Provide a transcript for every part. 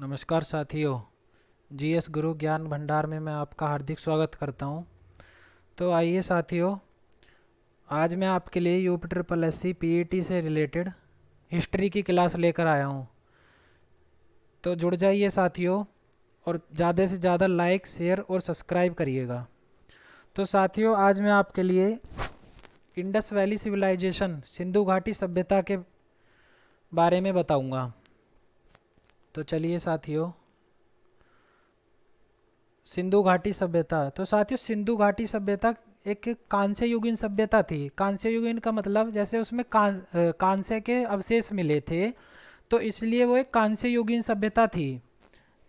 नमस्कार साथियों। जीएस गुरु ज्ञान भंडार में मैं आपका हार्दिक स्वागत करता हूं। तो आइए साथियों, आज मैं आपके लिए UPSSC PET से रिलेटेड हिस्ट्री की क्लास लेकर आया हूं। तो जुड़ जाइए साथियों और ज़्यादा से ज़्यादा लाइक, शेयर और सब्सक्राइब करिएगा। तो साथियों, आज मैं आपके लिए इंडस वैली सिविलाइजेशन, सिंधु घाटी सभ्यता के बारे में बताऊंगा। तो चलिए साथियों, सिंधु घाटी सभ्यता। तो साथियों, सिंधु घाटी सभ्यता एक कांस्य युगीन सभ्यता थी। कांस्य युगीन का मतलब जैसे उसमें कांस्य के अवशेष मिले थे, तो इसलिए वो एक कांस्य युगीन सभ्यता थी।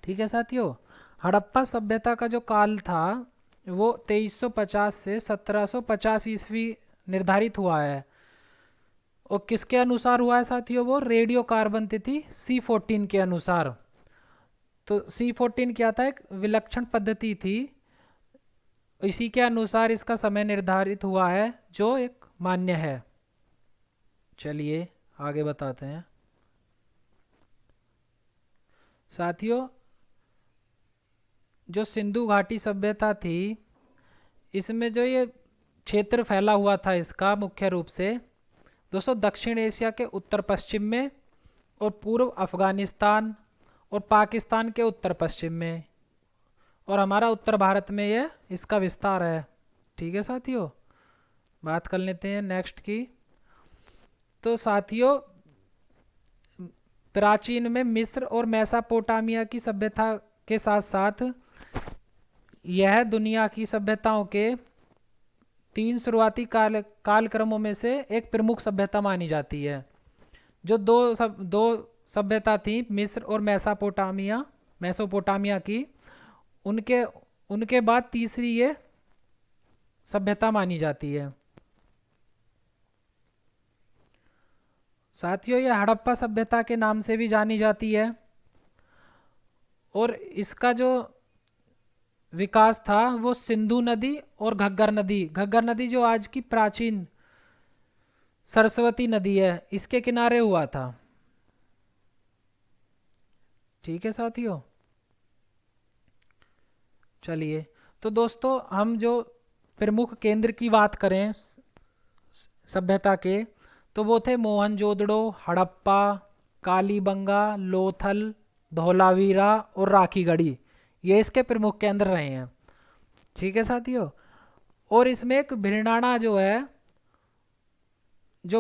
ठीक है साथियों। हड़प्पा सभ्यता का जो काल था वो 2350 से 1750 ईस्वी निर्धारित हुआ है। और किसके अनुसार हुआ है साथियों? वो रेडियो कार्बन तिथि C14 के अनुसार। तो C14 क्या था? एक विलक्षण पद्धति थी। इसी के अनुसार इसका समय निर्धारित हुआ है, जो एक मान्य है। चलिए आगे बताते हैं साथियों। जो सिंधु घाटी सभ्यता थी, इसमें जो ये क्षेत्र फैला हुआ था इसका मुख्य रूप से दोस्तों दक्षिण एशिया के उत्तर पश्चिम में और पूर्व अफगानिस्तान और पाकिस्तान के उत्तर पश्चिम में, और हमारा उत्तर भारत में ये इसका विस्तार है। ठीक है साथियों। बात कर लेते हैं नेक्स्ट की। तो साथियों, प्राचीन में मिस्र और मेसोपोटामिया की सभ्यता के साथ साथ यह दुनिया की सभ्यताओं के 3 शुरुआती कालक्रमों में से एक प्रमुख सभ्यता मानी जाती है। जो दो सभ्यता थी, मिस्र और मेसोपोटामिया की, उनके उनके बाद तीसरी ये सभ्यता मानी जाती है। साथियों, ये हड़प्पा सभ्यता के नाम से भी जानी जाती है। और इसका जो विकास था वो सिंधु नदी और घग्गर नदी जो आज की प्राचीन सरस्वती नदी है, इसके किनारे हुआ था। ठीक है साथियों। चलिए, तो दोस्तों हम जो प्रमुख केंद्र की बात करें सभ्यता के, तो वो थे मोहनजोदड़ो, हड़प्पा, कालीबंगा, लोथल, धोलावीरा और राखीगढ़ी। ये इसके प्रमुख केंद्र रहे हैं। ठीक है साथियों। और इसमें एक भिरनाड़ा जो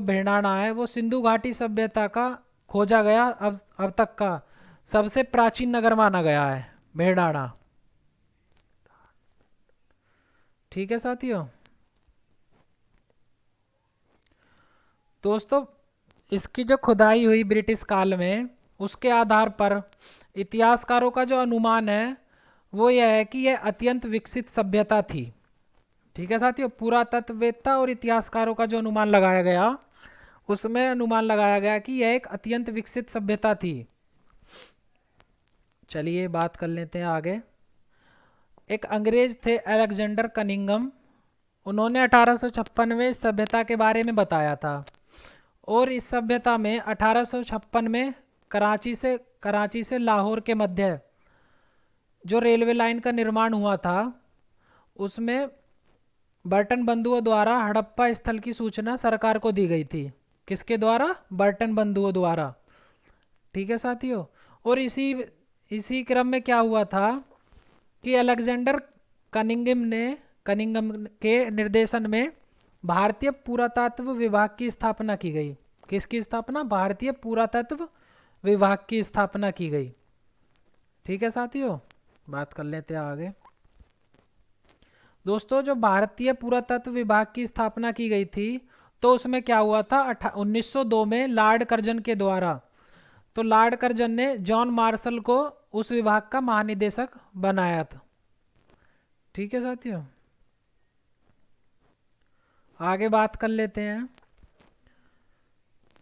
भिरनाड़ा है वो सिंधु घाटी सभ्यता का खोजा गया अब तक का सबसे प्राचीन नगर माना गया है, भिरनाड़ा। ठीक है साथियों। दोस्तों, इसकी जो खुदाई हुई ब्रिटिश काल में, उसके आधार पर इतिहासकारों का जो अनुमान है वो यह है कि यह अत्यंत विकसित सभ्यता थी। ठीक है साथियों। पुरातत्ववेत्ता और इतिहासकारों का जो अनुमान लगाया गया, उसमें अनुमान लगाया गया कि यह एक अत्यंत विकसित सभ्यता थी। चलिए बात कर लेते हैं आगे। एक अंग्रेज थे अलेक्जेंडर कनिंगम। उन्होंने 1856 में इस सभ्यता के बारे में बताया था। और इस सभ्यता में 1856 में कराची से लाहौर के मध्य जो रेलवे लाइन का निर्माण हुआ था, उसमें बर्टन बंधुओं द्वारा हड़प्पा स्थल की सूचना सरकार को दी गई थी। किसके द्वारा? बर्टन बंधुओं द्वारा। ठीक है साथियों। और इसी क्रम में क्या हुआ था कि अलेक्जेंडर कनिंगम के निर्देशन में भारतीय पुरातत्व विभाग की स्थापना की गई। किसकी स्थापना? भारतीय पुरातत्व विभाग की स्थापना की गई। ठीक है साथियों। बात कर लेते हैं आगे। दोस्तों, जो भारतीय पुरातत्व विभाग की स्थापना की गई थी, तो उसमें क्या हुआ था? 1902 में लॉर्ड कर्जन के द्वारा। तो लॉर्ड कर्जन ने जॉन मार्शल को उस विभाग का महानिदेशक बनाया था। ठीक है साथियों। आगे बात कर लेते हैं।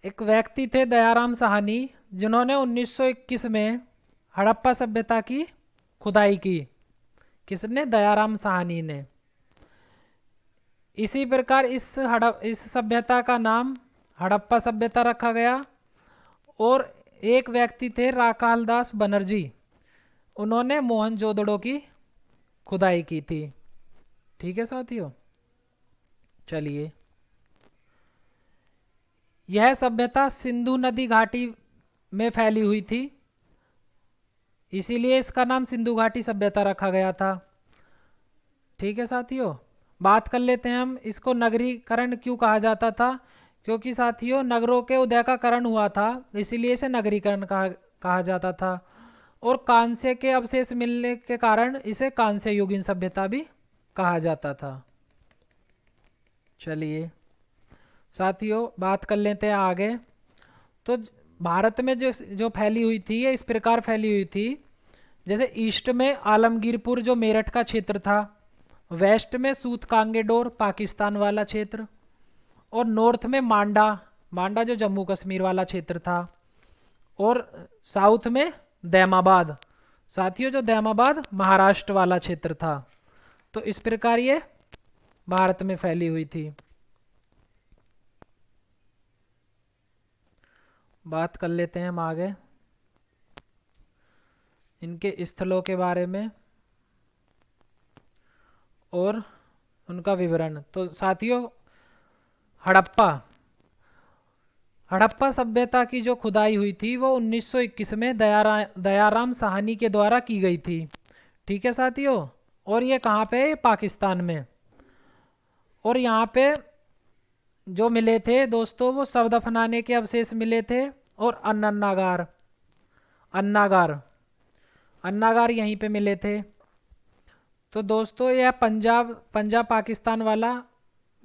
एक व्यक्ति थे दयाराम साहनी, जिन्होंने 1921 में हड़प्पा सभ्यता की खुदाई की। किसने? दयाराम साहनी ने। इसी प्रकार इस सभ्यता का नाम हड़प्पा सभ्यता रखा गया। और एक व्यक्ति थे राखालदास बनर्जी, उन्होंने मोहनजोदड़ो की खुदाई की थी। ठीक है साथियों, चलिए। यह सभ्यता सिंधु नदी घाटी में फैली हुई थी, इसीलिए इसका नाम सिंधु घाटी सभ्यता रखा गया था। ठीक है साथियों, बात कर लेते हैं हम इसको नगरीकरण क्यों कहा जाता था। क्योंकि साथियों नगरों के उदय का करण हुआ था, इसीलिए इसे नगरीकरण कहा जाता था। और कांस्य के अवशेष मिलने के कारण इसे कांस्य युगीन सभ्यता भी कहा जाता था। चलिए साथियों, बात कर लेते हैं आगे। तो भारत में जो जो फैली हुई थी, ये इस प्रकार फैली हुई थी। जैसे ईस्ट में आलमगीरपुर जो मेरठ का क्षेत्र था, वेस्ट में सूत कांगेडोर पाकिस्तान वाला क्षेत्र, और नॉर्थ में मांडा, मांडा जो जम्मू कश्मीर वाला क्षेत्र था, और साउथ में दैमाबाद, साथियों जो दैमाबाद महाराष्ट्र वाला क्षेत्र था। तो इस प्रकार ये भारत में फैली हुई थी। बात कर लेते हैं हम आगे इनके स्थलों के बारे में और उनका विवरण। तो साथियों हड़प्पा, हड़प्पा सभ्यता की जो खुदाई हुई थी वो 1921 में दयाराम साहनी के द्वारा की गई थी। ठीक है साथियों, और ये कहाँ पे है? पाकिस्तान में। और यहाँ पे जो मिले थे दोस्तों वो शव दफनाने के अवशेष मिले थे, और अन्नागार, अन्नागार, अन्नागार यहीं पे मिले थे। तो दोस्तों यह पंजाब पाकिस्तान वाला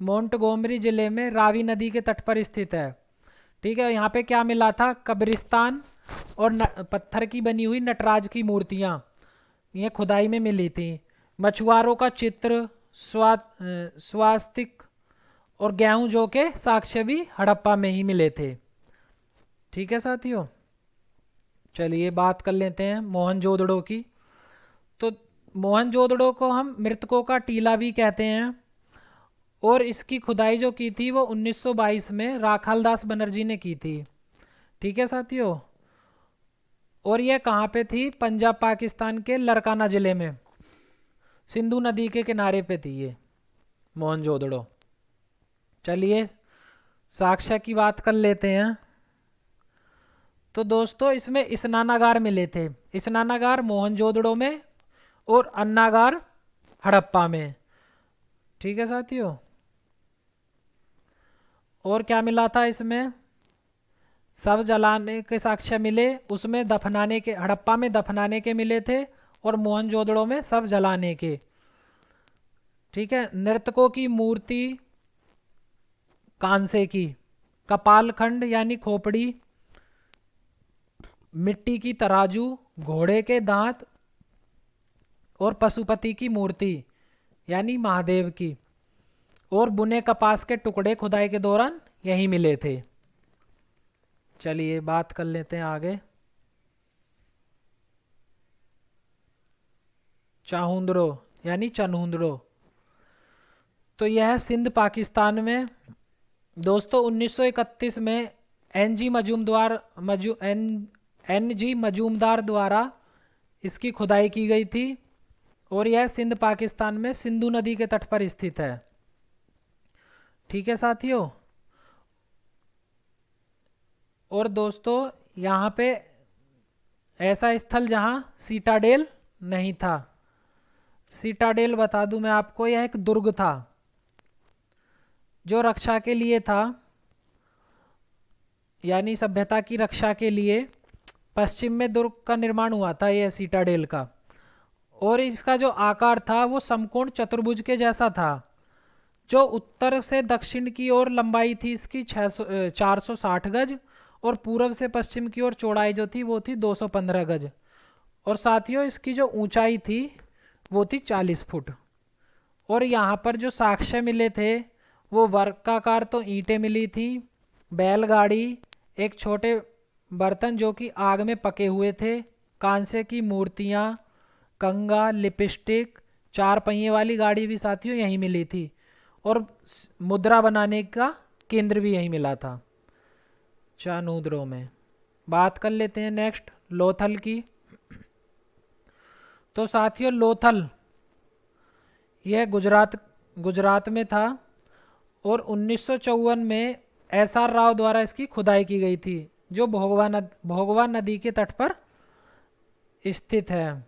मोंटगोमरी जिले में रावी नदी के तट पर स्थित है। ठीक है, यहाँ पे क्या मिला था? कब्रिस्तान और पत्थर की बनी हुई नटराज की मूर्तियाँ ये खुदाई में मिली थी। मछुआरों का चित्र, स्वास्तिक और गेहूं जौ के साक्ष्य भी हड़प्पा में ही मिले थे। ठीक है साथियों, चलिए बात कर लेते हैं मोहनजोदड़ो की। तो मोहनजोदड़ो को हम मृतकों का टीला भी कहते हैं, और इसकी खुदाई जो की थी वो 1922 में राखालदास बनर्जी ने की थी। ठीक है साथियों, और यह कहाँ पे थी? पंजाब पाकिस्तान के लरकाना जिले में, सिंधु नदी के किनारे पे थी ये मोहनजोदड़ो। चलिए साक्ष्य की बात कर लेते हैं। तो दोस्तों इसमें स्नानागार मिले थे, स्नानागार मोहनजोदड़ो में और अन्नागार हड़प्पा में। ठीक है साथियों, और क्या मिला था इसमें? सब जलाने के साक्ष्य मिले, उसमें दफनाने के, हड़प्पा में दफनाने के मिले थे और मोहनजोदड़ो में सब जलाने के। ठीक है, नर्तकों की मूर्ति कांसे की, कपालखंड यानी खोपड़ी, मिट्टी की तराजू, घोड़े के दांत और पशुपति की मूर्ति यानी महादेव की, और बुने कपास के टुकड़े खुदाई के दौरान यही मिले थे। चलिए बात कर लेते हैं आगे। चाहुंद्रो यानी चनहुंद्रो, तो यह सिंध पाकिस्तान में दोस्तों 1931 में एन जी मजूमदार द्वारा इसकी खुदाई की गई थी, और यह सिंध पाकिस्तान में सिंधु नदी के तट पर स्थित है। ठीक है साथियों, और दोस्तों यहाँ पे ऐसा स्थल जहाँ सीटाडेल नहीं था। सीटाडेल बता दूं मैं आपको, यह एक दुर्ग था जो रक्षा के लिए था, यानी सभ्यता की रक्षा के लिए पश्चिम में दुर्ग का निर्माण हुआ था यह सीटाडेल का। और इसका जो आकार था वो समकोण चतुर्भुज के जैसा था। जो उत्तर से दक्षिण की ओर लंबाई थी इसकी 460 गज, और पूर्व से पश्चिम की ओर चौड़ाई जो थी वो थी 215 गज, और साथियों इसकी जो ऊंचाई थी वो थी 40 फुट। और यहाँ पर जो साक्ष्य मिले थे वो वर्गाकार तो ईंटें मिली थी, बैलगाड़ी, एक छोटे बर्तन जो कि आग में पके हुए थे, कांसे की मूर्तियाँ, कंगा, लिपस्टिक, 4 पहिए वाली गाड़ी भी साथियों यहीं मिली थी, और मुद्रा बनाने का केंद्र भी यहीं मिला था चानूद्रो में। बात कर लेते हैं नेक्स्ट लोथल की। तो साथियों लोथल, यह गुजरात गुजरात में था और 1954 में एस आर राव द्वारा इसकी खुदाई की गई थी, जो भोगवा नदी के तट पर स्थित है।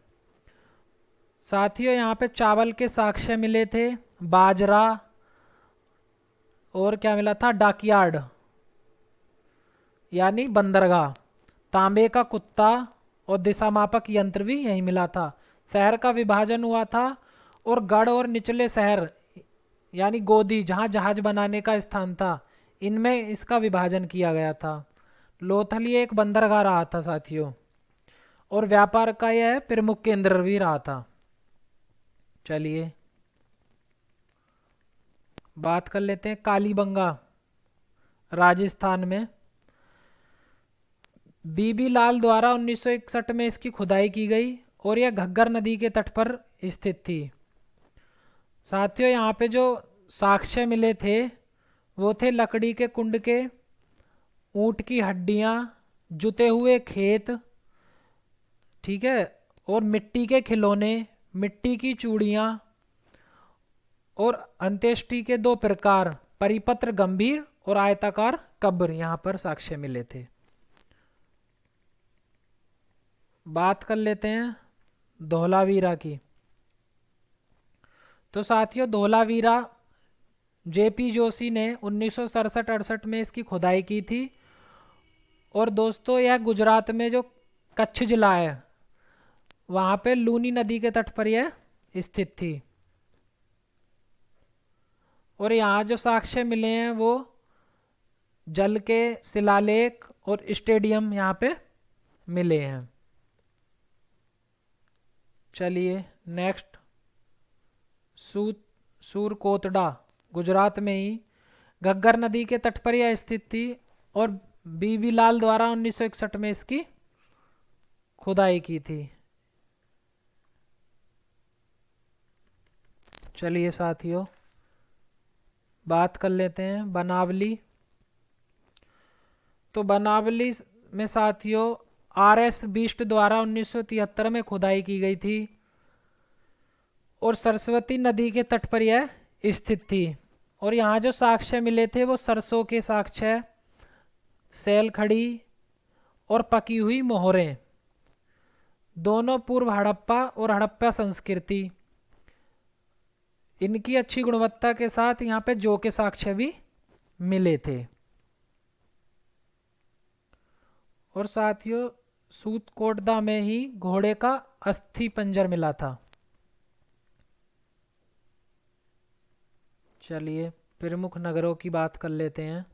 साथियों यहाँ पे चावल के साक्ष्य मिले थे, बाजरा, और क्या मिला था, डाकयार्ड यानी बंदरगाह, तांबे का कुत्ता और दिशा मापक यंत्र भी यहीं मिला था। शहर का विभाजन हुआ था और गढ़ और निचले शहर यानी गोदी, जहाँ जहाज बनाने का स्थान था, इनमें इसका विभाजन किया गया था। लोथल ये एक बंदरगाह रहा था साथियों, और व्यापार का यह प्रमुख केंद्र भी रहा था। चलिए बात कर लेते हैं कालीबंगा, राजस्थान में। बीबी लाल द्वारा 1961 में इसकी खुदाई की गई और यह घग्गर नदी के तट पर स्थित थी। साथियों यहाँ पे जो साक्ष्य मिले थे वो थे लकड़ी के कुंड के, ऊंट की हड्डियाँ, जुते हुए खेत, ठीक है, और मिट्टी के खिलौने, मिट्टी की चूड़ियाँ, और अंत्येष्टि के दो प्रकार, परिपत्र गंभीर और आयताकार कब्र, यहाँ पर साक्ष्य मिले थे। बात कर लेते हैं धौलावीरा की। तो साथियों धौलावीरा जेपी जोशी ने 1967-68 में इसकी खुदाई की थी। और दोस्तों यह गुजरात में जो कच्छ जिला है वहाँ पे लूनी नदी के तट पर यह स्थित थी। और यहाँ जो साक्ष्य मिले हैं वो जल के शिलालेख और स्टेडियम यहाँ पे मिले हैं। चलिए नेक्स्ट, सूरकोतडा, गुजरात में ही घग्गर नदी के तट पर यह स्थित थी और बीबी लाल द्वारा 1961 में इसकी खुदाई की थी। चलिए साथियों बात कर लेते हैं बनावली। तो बनावली में साथियों आर.एस. बिष्ट द्वारा 1973 में खुदाई की गई थी और सरस्वती नदी के तट पर यह स्थित थी। और यहाँ जो साक्ष्य मिले थे वो सरसों के साक्ष्य, सेल खड़ी और पकी हुई मोहरें, दोनों पूर्व हड़प्पा और हड़प्पा संस्कृति, इनकी अच्छी गुणवत्ता के साथ यहाँ पे जौ के साक्ष्य भी मिले थे। और साथियों सूतकोटदा में ही घोड़े का अस्थि पंजर मिला था। चलिए प्रमुख नगरों की बात कर लेते हैं।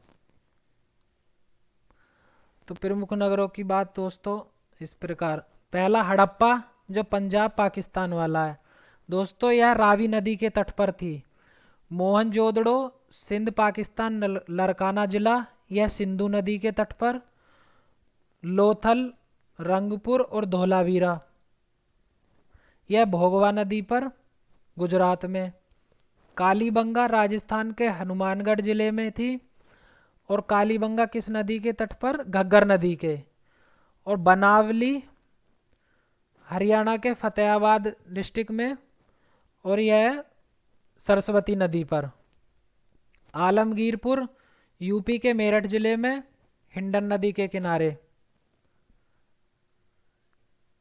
तो प्रमुख नगरों की बात दोस्तों इस प्रकार, पहला हड़प्पा जो पंजाब पाकिस्तान वाला है। दोस्तों यह रावी नदी के तट पर थी। मोहनजोदड़ो सिंध पाकिस्तान, लरकाना जिला, यह सिंधु नदी के तट पर। लोथल, रंगपुर और धौलावीरा यह भोगवा नदी पर गुजरात में। कालीबंगा राजस्थान के हनुमानगढ़ जिले में थी। और कालीबंगा किस नदी के तट पर, घग्गर नदी के। और बनावली हरियाणा के फतेहाबाद डिस्ट्रिक्ट में और यह सरस्वती नदी पर। आलमगीरपुर यूपी के मेरठ जिले में, हिंडन नदी के किनारे।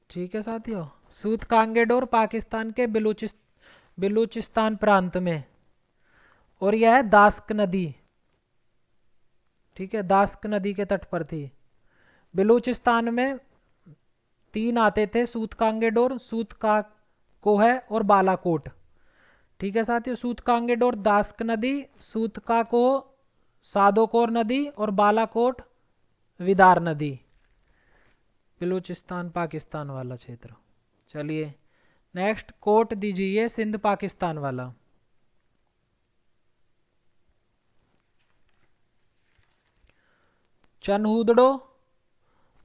ठीक है साथियों, सूत कांगेडोर पाकिस्तान के बलूचिस्तान प्रांत में और यह है दास्क नदी, ठीक है, दास्क नदी के तट पर थी। बलूचिस्तान में तीन आते थे, सूत कांगेडोर, सूत का कोह और बालाकोट। ठीक है साथियों, सूत कांगेडोर दास्क नदी, सूत का कोह सादोकोर नदी और बालाकोट विदार नदी, बलूचिस्तान पाकिस्तान वाला क्षेत्र। चलिए नेक्स्ट, कोट दीजिए सिंध पाकिस्तान वाला। चनहुदड़ो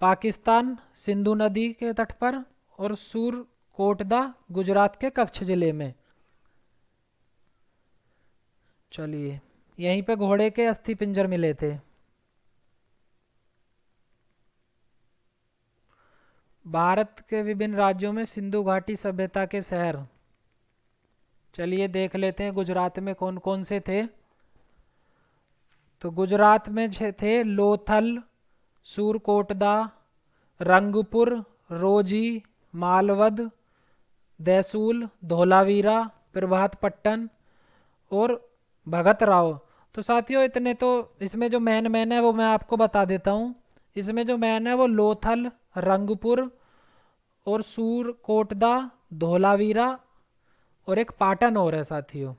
पाकिस्तान सिंधु नदी के तट पर और सूरकोटदा गुजरात के कच्छ जिले में। चलिए यहीं पे घोड़े के अस्थि पिंजर मिले थे। भारत के विभिन्न राज्यों में सिंधु घाटी सभ्यता के शहर। चलिए देख लेते हैं गुजरात में कौन कौन से थे। तो गुजरात में थे लोथल, सूरकोटदा, रंगपुर, रोजी, मालवद, देसूल, धोलावीरा, प्रभातपट्टन और भगत राव। तो साथियों इतने तो इसमें जो मैन है वो मैं आपको बता देता हूँ। इसमें जो मैन है वो लोथल, रंगपुर और सूरकोटदा, धोलावीरा और एक पाटन और है साथियों।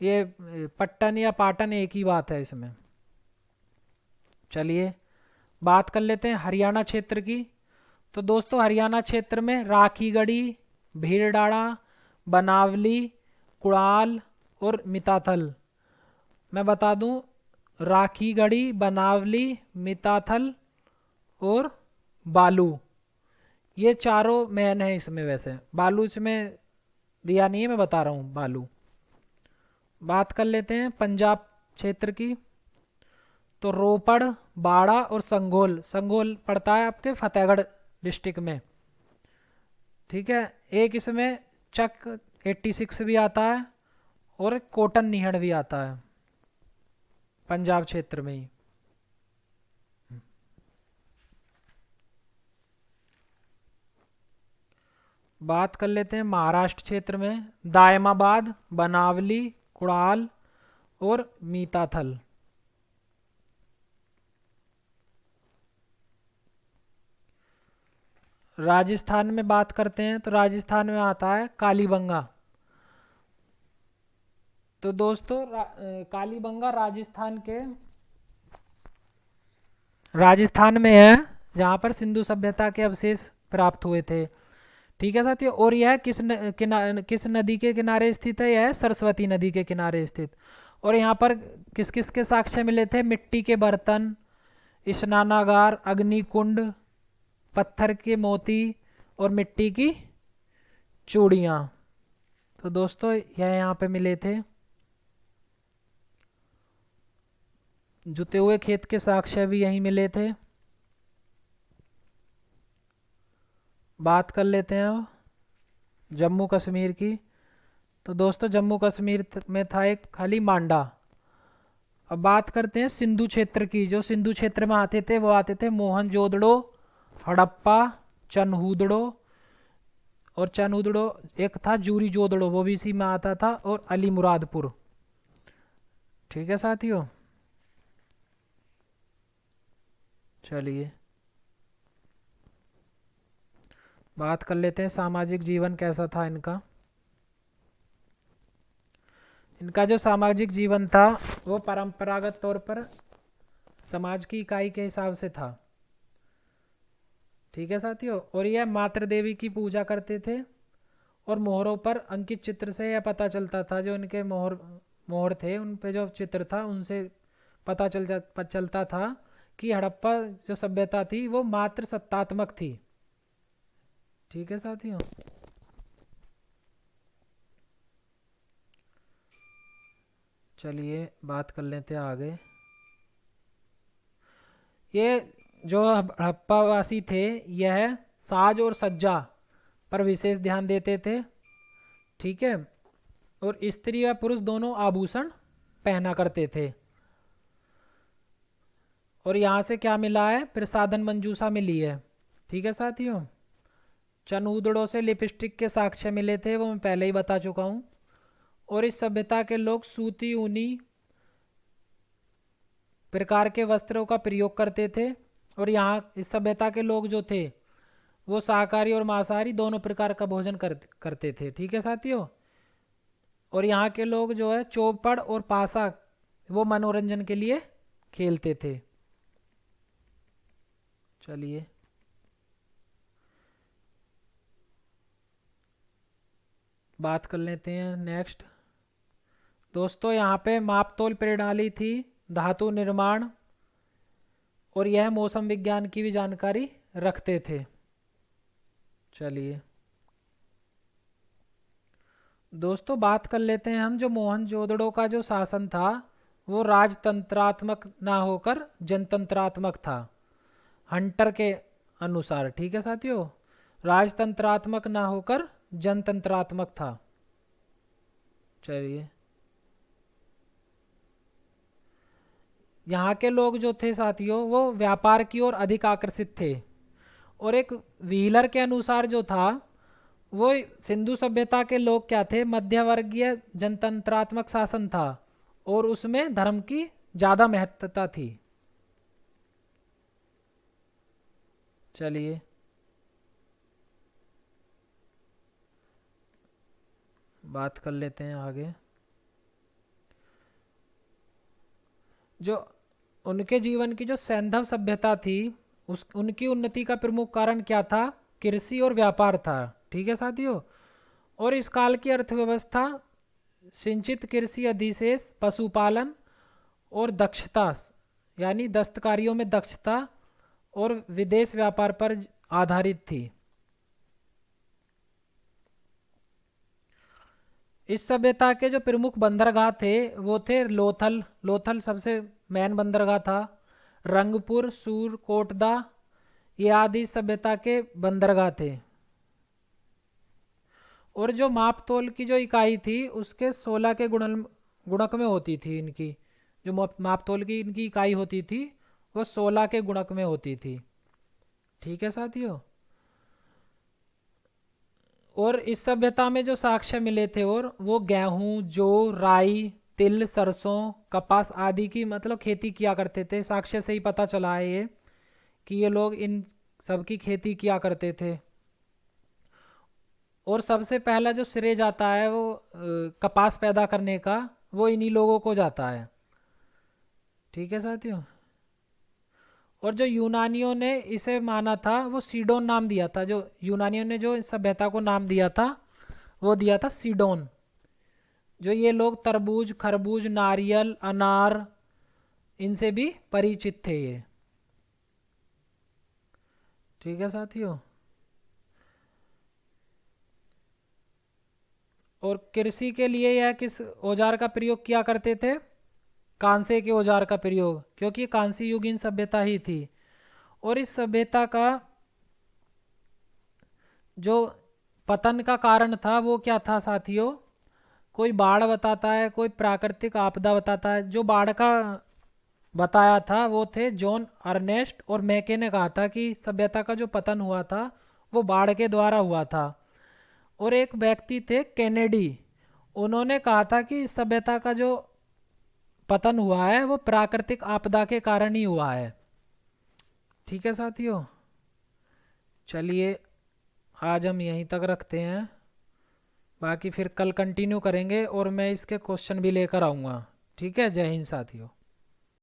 ये पट्टन या पाटन एक ही बात है इसमें। चलिए बात कर लेते हैं हरियाणा क्षेत्र की। तो दोस्तों हरियाणा क्षेत्र में राखीगढ़ी, भीलडाड़ा, बनावली, कुड़ाल और मिताथल। मैं बता दूं, राखीगढ़ी, बनावली, मिताथल और बालू, ये चारों मैन है इसमें। वैसे बालू इसमें दिया नहीं है, मैं बता रहा हूँ बालू। बात कर लेते हैं पंजाब क्षेत्र की। तो रोपड़, बाड़ा और संगोल। संगोल पड़ता है आपके फतेहगढ़ डिस्ट्रिक्ट में। ठीक है, एक इसमें चक 86 भी आता है और कोटन निहड़ भी आता है पंजाब क्षेत्र में ही। बात कर लेते हैं महाराष्ट्र क्षेत्र में। दायमाबाद, बनावली, कुड़ाल और मीताथल। राजस्थान में बात करते हैं तो राजस्थान में आता है कालीबंगा। तो दोस्तों कालीबंगा राजस्थान में है, जहाँ पर सिंधु सभ्यता के अवशेष प्राप्त हुए थे। ठीक है साथियों, और यह किस नदी के किनारे स्थित है? यह है सरस्वती नदी के किनारे स्थित। और यहाँ पर किस किस के साक्ष्य मिले थे? मिट्टी के बर्तन, स्नानागार, अग्निकुंड, पत्थर के मोती और मिट्टी की चूड़ियाँ। तो दोस्तों यह यहाँ पे मिले थे। जुते हुए खेत के साक्ष्य भी यहीं मिले थे। बात कर लेते हैं अब जम्मू कश्मीर की। तो दोस्तों जम्मू कश्मीर में था एक खाली मांडा। अब बात करते हैं सिंधु क्षेत्र की। जो सिंधु क्षेत्र में आते थे वो आते थे मोहनजोदड़ो, हड़प्पा, चनहूदड़ो, और चनहूदड़ो एक था जूरी जोदड़ो, वो भी इसी में आता था, और अली मुरादपुर। ठीक है साथियों, चलिए बात कर लेते हैं सामाजिक जीवन कैसा था इनका। इनका जो सामाजिक जीवन था वो परंपरागत तौर पर समाज की इकाई के हिसाब से था। ठीक है साथियों, और यह मातृ देवी की पूजा करते थे। और मोहरों पर अंकित चित्र से यह पता चलता था, जो इनके मोहर मोहर थे उन पे जो चित्र था उनसे पता चलता था कि हड़प्पा जो सभ्यता थी वो मात्र सत्तात्मक थी। ठीक है साथियों, चलिए बात कर लेते हैं आगे। ये जो हड़प्पावासी थे यह साज और सज्जा पर विशेष ध्यान देते थे। ठीक है, और स्त्री व पुरुष दोनों आभूषण पहना करते थे। और यहाँ से क्या मिला है? प्रसाधन मंजूषा मिली है। ठीक है साथियों, चनूदड़ों से लिपस्टिक के साक्ष्य मिले थे, वो मैं पहले ही बता चुका हूँ। और इस सभ्यता के लोग सूती ऊनी प्रकार के वस्त्रों का प्रयोग करते थे। और यहाँ इस सभ्यता के लोग जो थे वो शाकाहारी और मांसाहारी दोनों प्रकार का भोजन करते थे। ठीक है साथियों, और यहाँ के लोग जो है चौपड़ और पासा वो मनोरंजन के लिए खेलते थे। चलिए बात कर लेते हैं नेक्स्ट। दोस्तों यहाँ पे मापतोल प्रणाली थी, धातु निर्माण, और यह मौसम विज्ञान की भी जानकारी रखते थे। चलिए दोस्तों बात कर लेते हैं हम, जो मोहनजोदड़ो का जो शासन था वो राजतंत्रात्मक ना होकर जनतंत्रात्मक था। हंटर के अनुसार। ठीक है साथियों, राजतंत्रात्मक ना होकर जनतंत्रात्मक था। चलिए, यहाँ के लोग जो थे साथियों वो व्यापार की ओर अधिक आकर्षित थे। और एक व्हीलर के अनुसार जो था वो सिंधु सभ्यता के लोग क्या थे, मध्यवर्गीय जनतंत्रात्मक शासन था और उसमें धर्म की ज़्यादा महत्वता थी। चलिए, बात कर लेते हैं आगे। जो उनके जीवन की जो सैंधव सभ्यता थी, उस उनकी उन्नति का प्रमुख कारण क्या था, कृषि और व्यापार था। ठीक है साथियों, और इस काल की अर्थव्यवस्था सिंचित कृषि अधिशेष, पशुपालन और दक्षता, यानी दस्तकारियों में दक्षता और विदेश व्यापार पर आधारित थी। इस सभ्यता के जो प्रमुख बंदरगाह थे वो थे लोथल, लोथल सबसे मेन बंदरगाह था, रंगपुर, सूर, कोटदा, ये आदि सभ्यता के बंदरगाह थे। और जो माप तोल की जो इकाई थी उसके 16 के गुणक में होती थी इनकी, जो माप तोल की इनकी इकाई होती थी वो 16 के गुणक में होती थी। ठीक है साथियों, और इस सभ्यता में जो साक्ष्य मिले थे और वो गेहूं, जौ, राई, तिल, सरसों, कपास आदि की मतलब खेती किया करते थे। साक्ष्य से ही पता चला है ये कि ये लोग इन सब की खेती किया करते थे। और सबसे पहला जो श्रेय जाता है वो कपास पैदा करने का, वो इन्हीं लोगों को जाता है। ठीक है साथियों, और जो यूनानियों ने इसे माना था वो सीडोन नाम दिया था। जो यूनानियों ने जो इस सभ्यता को नाम दिया था वो दिया था सीडोन। जो ये लोग तरबूज, खरबूज, नारियल, अनार, इनसे भी परिचित थे ये। ठीक है साथियों, और कृषि के लिए यह किस औजार का प्रयोग किया करते थे, कांसे के औजार का प्रयोग, क्योंकि कांस्य युगीन सभ्यता ही थी। और इस सभ्यता का जो पतन का कारण था वो क्या था साथियों, कोई बाढ़ बताता है, कोई प्राकृतिक आपदा बताता है। जो बाढ़ का बताया था वो थे जॉन अर्नेस्ट और मैके ने कहा था कि सभ्यता का जो पतन हुआ था वो बाढ़ के द्वारा हुआ था। और एक व्यक्ति थे कैनेडी, उन्होंने कहा था कि इस सभ्यता का जो पतन हुआ है वो प्राकृतिक आपदा के कारण ही हुआ है। ठीक है साथियों, चलिए आज हम यहीं तक रखते हैं, बाकी फिर कल कंटिन्यू करेंगे और मैं इसके क्वेश्चन भी लेकर आऊँगा। ठीक है, जय हिंद साथियों।